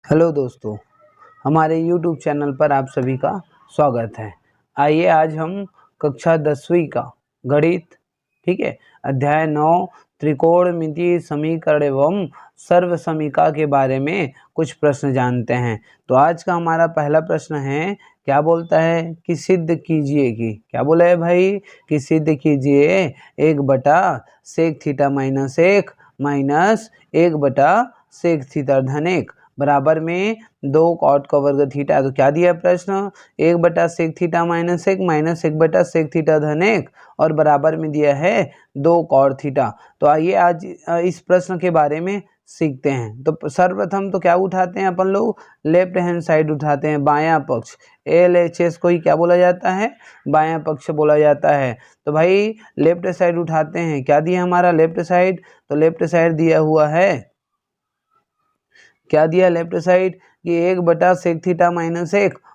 Hello दोस्तों, हमारे YouTube channel पर आप सभी का स्वागत है। आइए आज हम कक्षा 10वीं का गणित, ठीक है, अध्याय 9 त्रिकोणमितीय समीकरण एवं सर्वसमीका के बारे में कुछ प्रश्न जानते हैं। तो आज का हमारा पहला प्रश्न है, क्या बोलता है कि सिद्ध कीजिए कि, क्या बोला है भाई, कि सिद्ध कीजिए 1/sec θ - 1 - 1/sec θ - 1 बराबर में 2 cot का वर्ग थीटा। तो क्या दिया प्रश्न, 1/sec θ - 1 - 1/sec θ 1 और बराबर में दिया है 2 cot थीटा। तो आइए आज इस प्रश्न के बारे में सीखते हैं। तो सर्वप्रथम तो क्या उठाते हैं अपन लोग, लेफ्ट हैंड साइड उठाते हैं, बायां पक्ष। LHS को ही क्या बोला जाता है, बायां पक्ष बोला जाता है। तो भाई लेफ्ट साइड उठाते हैं, क्या दिया हमारा लेफ्ट साइड, तो लेफ्ट साइड दिया हुआ है, क्या दिया लेफ्ट साइड कि 1/sec θ - 1 -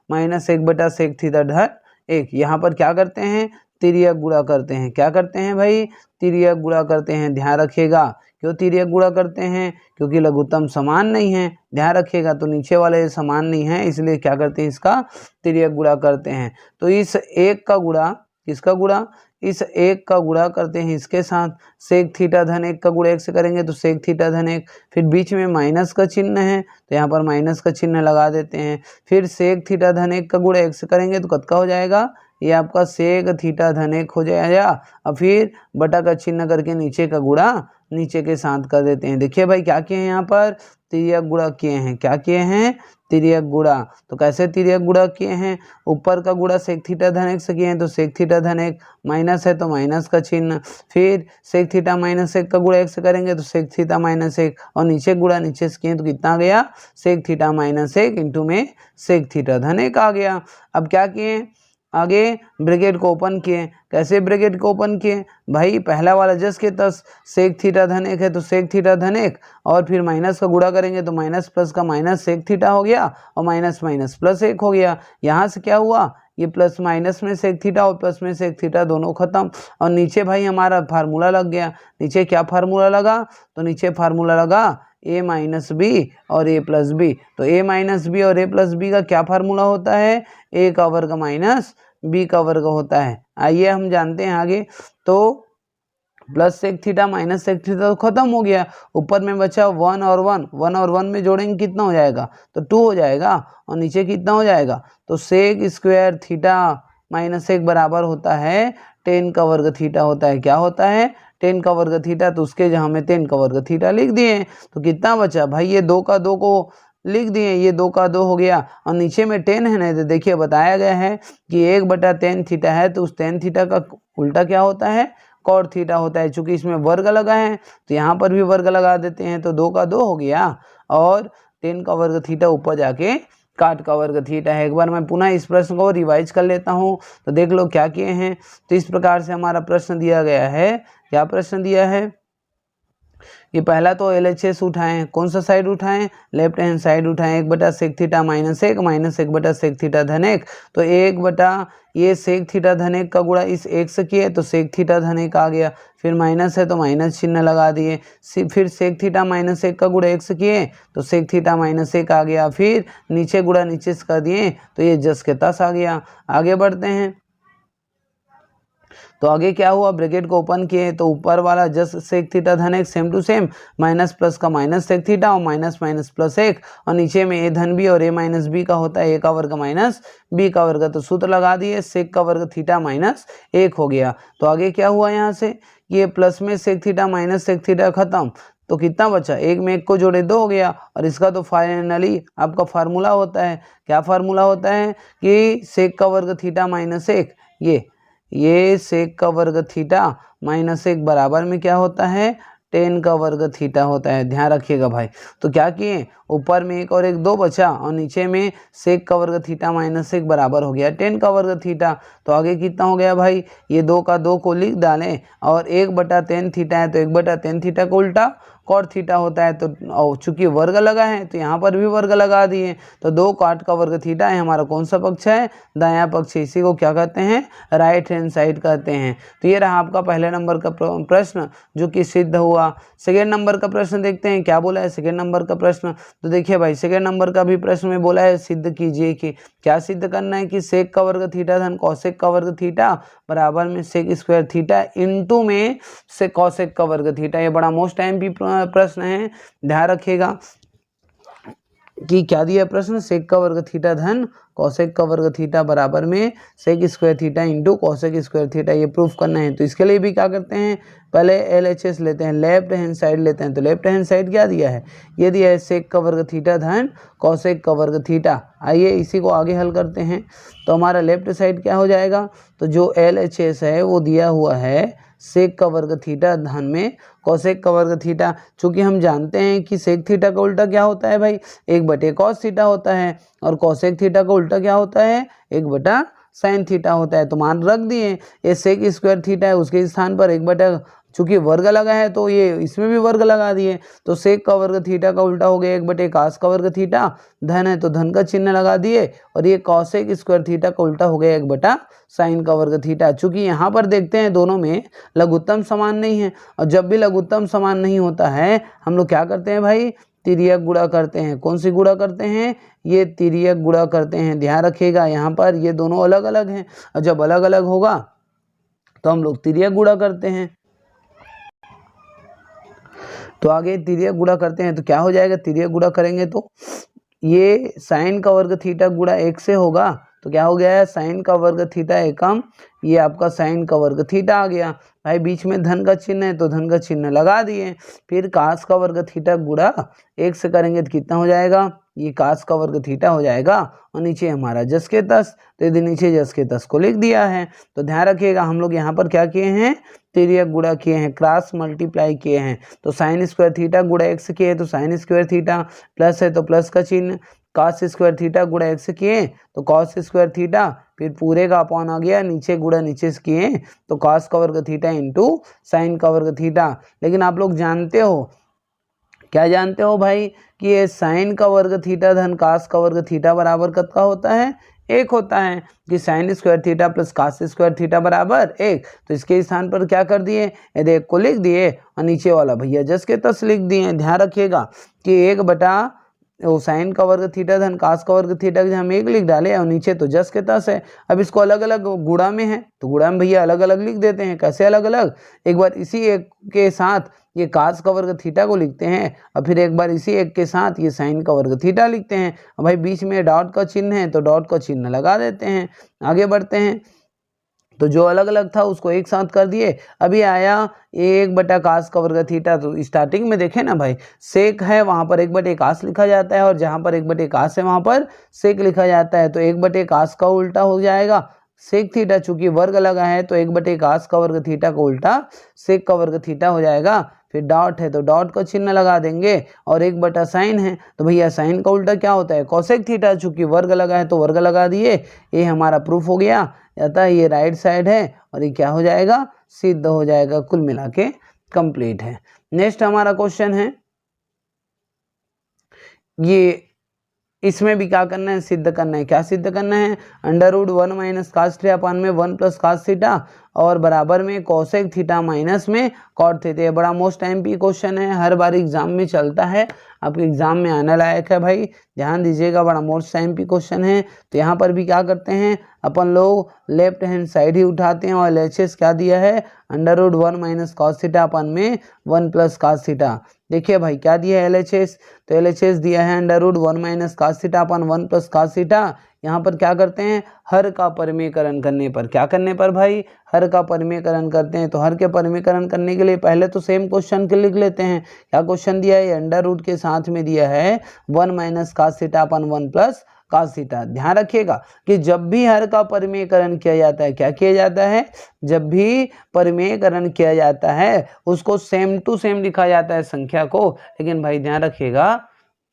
1/sec θ 1। यहाँ पर क्या करते हैं, तिर्यक गुणा करते हैं। क्या करते हैं भाई, तिर्यक गुणा करते हैं। ध्यान रखिएगा, क्यों तिर्यक गुणा करते हैं, क्योंकि लघुत्तम समान नहीं है। ध्यान रखिएगा, तो नीचे वाले समान नहीं है, इसलिए क्या करते हैं, इसका तिर्यक गुणा करते हैं। तो इस एक का गुणा, किसका गुणा, इस एक का गुणा करते हैं इसके साथ। सेक थीटा धन 1 का गुणा 1 से करेंगे तो सेक थीटा धन 1, फिर बीच में माइनस का चिन्ह है तो यहाँ पर माइनस का चिन्ह लगा देते हैं। फिर सेक थीटा धन 1 का गुणा 1 से करेंगे तो कत का हो जाएगा, ये आपका सेक थीटा धन 1 हो जाएगा। और फिर बटा का चिन्ह करके नीचे का गुणा नीचे के साथ कर देते हैं। देखिए भाई क्या किए हैं, यहाँ पर तिर्यक गुणा किए हैं। क्या किए हैं, तिर्यक गुणा। तो कैसे तिर्यक गुणा किए हैं, ऊपर का गुणा सेक थीटा धन 1 से किए हैं तो सेक थीटा धन 1, माइनस है तो माइनस का चिन्ह, फिर सेक थीटा - 1 का गुणा 1 से करेंगे तो सेक थीटा - 1 और नीचे गुणा नीचे से किए तो कितना गया, सेक थीटा - 1 इंटू में सेक थीटा धन 1 आ गया। अब क्या किए, आगे ब्रैकेट को ओपन किए। कैसे ब्रैकेट को ओपन किए भाई, पहला वाला जस के तस सेक थीटा धन 1 है तो सेक थीटा धन 1 और फिर माइनस का गुणा करेंगे तो माइनस प्लस का माइनस सेक थीटा हो गया और माइनस माइनस प्लस 1 हो गया। यहाँ से क्या हुआ, ये प्लस माइनस में सेक थीटा और प्लस में सेक थीटा दोनों खत्म। और नीचे भाई हमारा फार्मूला लग गया। नीचे क्या फार्मूला लगा, तो नीचे फार्मूला लगा a माइनस बी और a प्लस बी। तो a माइनस बी और a प्लस बी का क्या फार्मूला होता है, a का वर्ग माइनस b का वर्ग होता है। आइए हम जानते हैं आगे। तो plus sec theta minus sec theta तो खत्म हो गया, ऊपर में बचा 1 और 1, 1 और 1 में जोड़ेंगे कितना हो जाएगा, तो 2 हो जाएगा। और नीचे कितना हो जाएगा, तो सेक स्क्वायर थीटा माइनस 1 बराबर होता है 10 का वर्ग थीटा होता है। क्या होता है, 10 का वर्ग थीटा। तो उसके जहाँ में 10 का वर्ग थीटा लिख दिए तो कितना बचा भाई, ये 2 का 2 को लिख दिए, ये 2 का 2 हो गया और नीचे में 10 है ना। तो देखिए बताया गया है कि 1/tan थीटा है तो उस tan थीटा का उल्टा क्या होता है, cot थीटा होता है। चूंकि इसमें वर्ग लगा है तो यहाँ पर भी वर्ग लगा देते हैं, तो 2 का 2 हो गया और 10 का वर्ग थीटा ऊपर जाके काट का वर्ग थीटा है। एक बार मैं पुनः इस प्रश्न को रिवाइज कर लेता हूँ, तो देख लो क्या किए हैं। तो इस प्रकार से हमारा प्रश्न दिया गया है। क्या प्रश्न दिया है, ये पहला तो LHS उठाएं, कौन सा साइड उठाएं, लेफ्ट हैंड साइड उठाएं। 1/sec θ - 1 - 1/sec θ धन 1। तो 1 ये सेक थीटा धन 1 का गुणा इस 1 से किए तो सेक थीटा धन 1 आ गया, फिर माइनस है तो माइनस चिन्ह लगा दिए। फिर सेक थीटा - 1 का गुणा 1 से किए तो सेक थीटा - 1 आ गया, फिर नीचे गुणा नीचे से कर दिए तो ये जस के तस आ गया। आगे बढ़ते हैं, तो आगे क्या हुआ, ब्रैकेट को ओपन किए तो ऊपर वाला जस सेक थीटा धन 1 same to same, minus plus का माइनस सेक थीटा और माइनस माइनस प्लस 1 और नीचे में a धन बी और a माइनस बी का होता है a का वर्ग माइनस b का वर्ग। तो सूत्र लगा दिए, सेक का वर्ग थीटा माइनस 1 हो गया। तो आगे क्या हुआ, यहाँ से ये प्लस में sec theta minus sec theta खत्म, तो कितना बचा, एक में एक को जोड़े 2 हो गया। और इसका तो फाइनली आपका फार्मूला होता है, क्या फार्मूला होता है कि सेक का वर्ग थीटा माइनस 1, ये सेक का वर्ग थीटा माइनस 1 बराबर में क्या होता है, 10 का वर्ग थीटा होता है। ध्यान रखिएगा भाई। तो क्या किए, ऊपर में 1 और 1 2 बचा और नीचे में सेक का वर्ग थीटा माइनस 1 बराबर हो गया 10 का वर्ग थीटा। तो आगे कितना हो गया भाई, ये 2 का 2 को लिख डालें और 1/tan थीटा है तो 1/tan थीटा को उल्टा कॉट थीटा होता है। तो चूंकि वर्ग लगा है तो यहाँ पर भी वर्ग लगा दिए, तो 2 कॉट का वर्ग थीटा है हमारा कौन सा पक्ष है, दायां पक्ष। इसी को क्या कहते हैं, राइट हैंड साइड कहते हैं। तो ये रहा आपका पहले नंबर का प्रश्न जो कि सिद्ध हुआ। सेकेंड नंबर का प्रश्न देखते हैं क्या बोला है सेकेंड नंबर का प्रश्न। तो देखिए भाई सेकेंड नंबर का भी प्रश्न में बोला है सिद्ध कीजिए कि क्या सिद्ध करना है कि सेक का वर्ग थीटा धन कौसेक का वर्ग थीटा बराबर में सेक स्क्वायर थीटा इंटू में से कौसेक का वर्ग थीटा। ये बड़ा मोस्ट टाइम भी प्रश्न है, ध्यान रखिएगा कि क्या दिया प्रश्न, सेक का वर्ग थीटा धन कौसेक का वर्ग थीटा बराबर में sec square theta into cosec square theta, ये प्रूफ करना है। तो इसके लिए भी क्या करते हैं, पहले LHS लेते हैं, लेफ्ट हैंड साइड लेते हैं। तो लेफ्ट हैंड साइड क्या दिया है, ये दिया है सेक का वर्ग थीटा धन कौसेक का वर्ग थीटा। आइए इसी को आगे हल करते हैं। तो हमारा लेफ्ट साइड क्या हो जाएगा, तो जो LHS है वो दिया हुआ है सेक का वर्ग थीटा धन में कौसेक का वर्ग थीटा। चूंकि हम जानते हैं कि सेक थीटा का उल्टा क्या होता है भाई, 1/cos थीटा होता है, और कौसेक थीटा का उल्टा क्या होता है, 1/sin थीटा होता है। तो मान रख दिए, ये सेक स्क्वायर थीटा है उसके स्थान पर 1/, चूंकि वर्ग लगा है तो ये इसमें भी वर्ग लगा दिए। तो सेक का वर्ग थीटा का उल्टा हो गया 1/cos का वर्ग थीटा, धन है तो धन का चिन्ह लगा दिए, और ये कौसेक स्क्वायर थीटा का उल्टा हो गया 1/sin का वर्ग थीटा। चूंकि यहाँ पर देखते हैं दोनों में लघुत्तम समान नहीं है, और जब भी लघुत्तम समान नहीं होता है हम लोग क्या करते हैं भाई, तिर्यक गुणा करते हैं। कौन सी गुणा करते हैं, ये तिर्यक गुणा करते हैं। ध्यान रखिएगा यहाँ पर ये दोनों अलग अलग हैं, और जब अलग अलग होगा तो हम लोग तिर्यक गुणा करते हैं। तो आगे तिर्यक गुणा करते हैं तो क्या हो जाएगा, तिर्यक गुणा करेंगे तो ये साइन का वर्ग थीटा गुणा 1 से होगा, तो क्या हो गया है, साइन का वर्ग थीटा एकम, ये आपका साइन का वर्ग थीटा आ गया। भाई बीच में धन का चिन्ह है तो धन का चिन्ह लगा दिए। फिर कास का वर्ग थीटा गुणा 1 से करेंगे तो कितना हो जाएगा, ये कास का वर्ग थीटा हो जाएगा, और नीचे हमारा जस के तस, तो यदि नीचे जस के तस को लिख दिया है। तो ध्यान रखिएगा हम लोग यहाँ पर क्या किए हैं, तिर्यक गुणा किए हैं, क्रॉस मल्टीप्लाई किए हैं। तो साइन स्क्वायर थीटा गुणा 1 से किए तो साइन स्क्वायर थीटा, प्लस है तो प्लस का चिन्ह, कॉस स्क्वायर थीटा गुणा 1 से किए तो कॉस स्क्वायर थीटा, फिर पूरे का अपॉन आ गया, नीचे गुणा नीचे से किए तो कॉस का वर्ग थीटा इंटू साइन का वर्ग थीटा। लेकिन आप लोग जानते हो, क्या जानते हो भाई, कि ये साइन का वर्ग थीटा धन कास का वर्ग थीटा बराबर कितना होता है, 1 होता है। कि sine square theta plus cos square theta बराबर 1। तो इसके स्थान पर क्या कर दिए, यदि 1 को लिख दिए और नीचे वाला भैया जस के तस लिख दिए। ध्यान रखिएगा कि 1 वो साइन का वर्ग थीटा धन कास का वर्ग थीटा हम 1 लिख डाले, और नीचे तो जस के तस है। अब इसको अलग अलग गुणा में है तो गुणा में भैया अलग अलग लिख देते हैं। कैसे अलग अलग, एक बार इसी एक के साथ ये कास का वर्ग थीटा को लिखते हैं, और फिर एक बार इसी एक के साथ ये साइन का वर्ग थीटा लिखते हैं। और भाई बीच में डॉट का चिन्ह है तो डॉट का चिन्ह लगा देते हैं। आगे बढ़ते हैं, तो जो अलग अलग था उसको एक साथ कर दिए। अभी आया 1/cos का वर्ग थीटा। तो स्टार्टिंग में देखें ना भाई, सेक है वहाँ पर 1/cos लिखा जाता है, और जहाँ पर 1/cos है वहाँ पर सेक लिखा जाता है। तो 1/cos का उल्टा हो जाएगा सेक थीटा, चूंकि वर्ग लगा है तो 1/cos का वर्ग थीटा का उल्टा सेक का वर्ग थीटा हो जाएगा। फिर डॉट है तो डॉट का चिन्ह लगा देंगे, और 1/sin है तो भैया साइन का उल्टा क्या होता है, कौसेक थीटा, चूंकि वर्ग लगा है तो वर्ग लगा दिए। ये हमारा प्रूफ हो गया, अतः ये राइट साइड है और ये क्या हो जाएगा, सिद्ध हो जाएगा। कुल मिला के कंप्लीट है। नेक्स्ट हमारा क्वेश्चन है, ये इसमें भी क्या करना है, सिद्ध करना है। क्या सिद्ध करना है, √1 - cos थीटा अपान में 1 + cos थीटा और बराबर में कोसेक थीटा माइनस में कॉट थीटा। बड़ा मोस्ट टाइम भी क्वेश्चन है, हर बार एग्जाम में चलता है, आपके एग्जाम में आने लायक है भाई, ध्यान दीजिएगा। बड़ा मोस्ट टाइम भी क्वेश्चन है। तो यहाँ पर भी क्या करते हैं अपन लोग, लेफ्ट हैंड साइड ही उठाते हैं, और LHS क्या दिया है, √1 - cos थीटा अपान में 1 + cos थीटा। देखिए भाई क्या दिया है LHS, तो LHS दिया है √1 - cos theta upon 1 + cos theta. यहाँ पर क्या करते हैं, हर का परिमेयकरण करने पर, क्या करने पर भाई, हर का परिमेयकरण करते हैं। तो हर के परिमेयकरण करने के लिए पहले तो सेम क्वेश्चन के लिख लेते हैं। क्या क्वेश्चन दिया है, √ के साथ में दिया है 1 - cos theta upon 1 + cos theta. ध्यान रखिएगा कि जब भी हर का परिमेयकरण किया जाता है, क्या किया जाता है, जब भी परिमेयकरण किया जाता है उसको सेम टू सेम लिखा जाता है संख्या को, लेकिन भाई ध्यान रखिएगा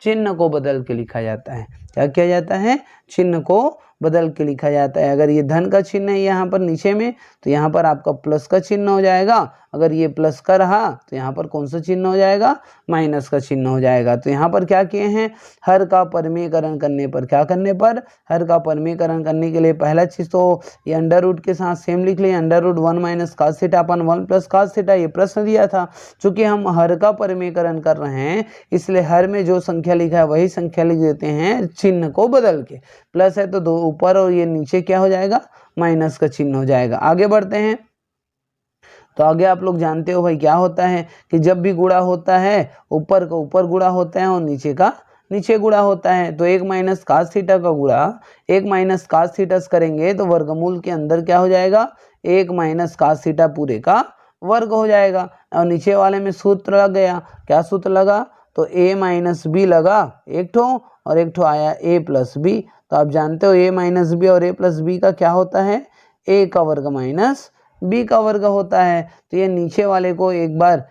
चिन्ह को बदल के लिखा जाता है। क्या किया जाता है, चिन्ह को बदल के लिखा जाता है। अगर ये धन का चिन्ह है यहाँ पर नीचे में तो यहाँ पर आपका प्लस का चिन्ह हो जाएगा। अगर ये प्लस का रहा तो यहाँ पर कौन सा चिन्ह हो जाएगा, माइनस का चिन्ह हो जाएगा। तो यहाँ पर क्या किए हैं, हर का परिमेयकरण करने पर, क्या करने पर, हर का परिमेयकरण करने के लिए पहला चीज़ तो ये अंडर रूट के साथ सेम लिख लिए, under root 1 minus cos theta अपन 1 प्लस कास थीटा, ये प्रश्न दिया था। चूंकि हम हर का परिमेयकरण कर रहे हैं इसलिए हर में जो संख्या लिखा है वही संख्या लिख देते हैं चिन्ह को बदल के। प्लस है तो दो ऊपर और ये नीचे क्या हो जाएगा, माइनस का चिन्ह हो जाएगा। आगे बढ़ते हैं। तो आगे आप लोग जानते हो भाई क्या होता है कि जब भी गुणा होता है ऊपर का ऊपर गुणा होता है और नीचे का नीचे गुणा होता है। तो 1 माइनस कास थीटा का गुणा 1 माइनस कास थीटा से करेंगे तो वर्गमूल के अंदर क्या हो जाएगा, 1 माइनस कास थीटा पूरे का वर्ग हो जाएगा। और नीचे वाले में सूत्र लग गया, क्या सूत्र लगा, तो a माइनस बी लगा एक ठो और एक ठो आया a प्लस बी। तो आप जानते हो a माइनस बी और a प्लस बी का क्या होता है, a का वर्ग माइनस b का वर्ग होता है। तो ये नीचे वाले को एक बार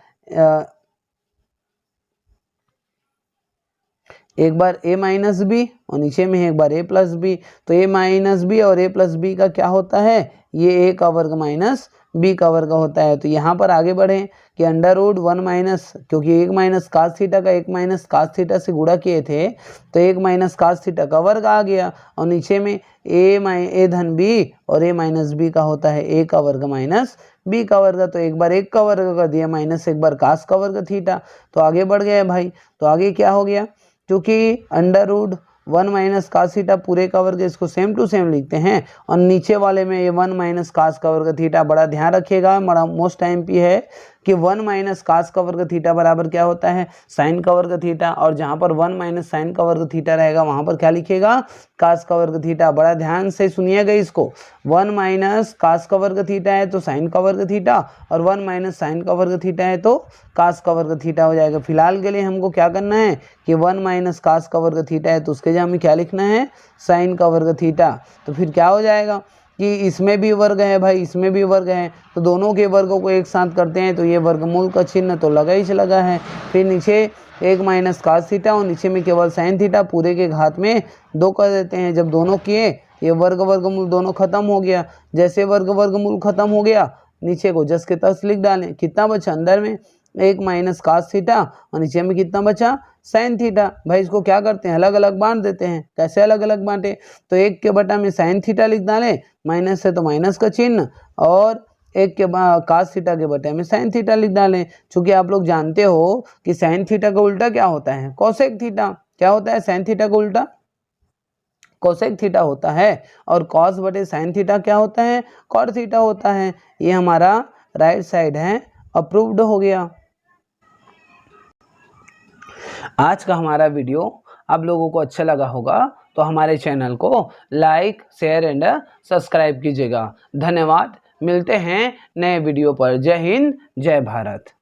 a माइनस बी और नीचे में है एक बार a प्लस बी। तो a माइनस बी और a प्लस बी का क्या होता है, ये a का वर्ग माइनस b का वर्ग होता है। तो यहाँ पर आगे बढ़े कि अंडर रूट 1 माइनस, क्योंकि 1 माइनस कास थीटा का 1 माइनस कास थीटा से गुणा किए थे तो 1 माइनस कास थीटा का वर्ग आ गया। और नीचे में a धन b और a माइनस b का होता है a का वर्ग माइनस b का वर्ग। तो एक बार 1 का वर्ग कर दिया माइनस एक बार कास का वर्ग थीटा। तो आगे बढ़ गया भाई। तो आगे क्या हो गया, क्योंकि under root 1 minus cos theta पूरे का वर्ग, इसको सेम टू सेम लिखते हैं। और नीचे वाले में ये 1 माइनस कास का वर्ग थीटा, बड़ा ध्यान रखिएगा, बड़ा मोस्ट टाइम पी है कि 1 माइनस कास का वर्ग थीटा बराबर क्या होता है, साइन का वर्ग थीटा। और जहाँ पर 1 माइनस साइन का वर्ग थीटा रहेगा वहाँ पर क्या लिखिएगा, कास का वर्ग थीटा। बड़ा ध्यान से सुनिएगा इसको, 1 माइनस कास का वर्ग थीटा है तो साइन का वर्ग थीटा, और 1 माइनस साइन का वर्ग थीटा है तो कास का वर्ग थीटा हो जाएगा। फिलहाल के लिए हमको क्या करना है कि 1 माइनस कास का वर्ग थीटा है तो उसके जगह हमें क्या लिखना है, साइन का वर्ग थीटा। तो फिर क्या हो जाएगा कि इसमें भी वर्ग है भाई, इसमें भी वर्ग है, तो दोनों के वर्गों को एक साथ करते हैं तो ये वर्गमूल का चिन्ह तो लगा ही लगा है। फिर नीचे 1 माइनस कास थीटा और नीचे में केवल साइन थीटा, पूरे के घात में 2 कर देते हैं। जब दोनों किए ये वर्ग वर्गमूल दोनों खत्म हो गया। जैसे वर्ग वर्गमूल खत्म हो गया नीचे को जस के तस लिख डालें। कितना बचा अंदर में, 1 माइनस कास थीटा और नीचे में कितना बचा, साइन थीटा। भाई इसको क्या करते हैं, अलग अलग बांट देते हैं। कैसे अलग अलग बांटे, तो 1 के बटा में साइन थीटा लिख डालें, माइनस है तो माइनस का चिन्ह, और 1 के कास थीटा के बटे में साइन थीटा लिख डालें। चूंकि आप लोग जानते हो कि साइन थीटा का उल्टा क्या होता है, कोसेक थीटा। क्या होता है साइन थीटा का उल्टा, कोसेक थीटा होता है। और कॉस बटे साइन थीटा क्या होता है, कॉट थीटा होता है। ये हमारा राइट साइड है, अप्रूव्ड हो गया। आज का हमारा वीडियो आप लोगों को अच्छा लगा होगा तो हमारे चैनल को लाइक शेयर एंड सब्सक्राइब कीजिएगा। धन्यवाद, मिलते हैं नए वीडियो पर। जय हिंद, जय भारत।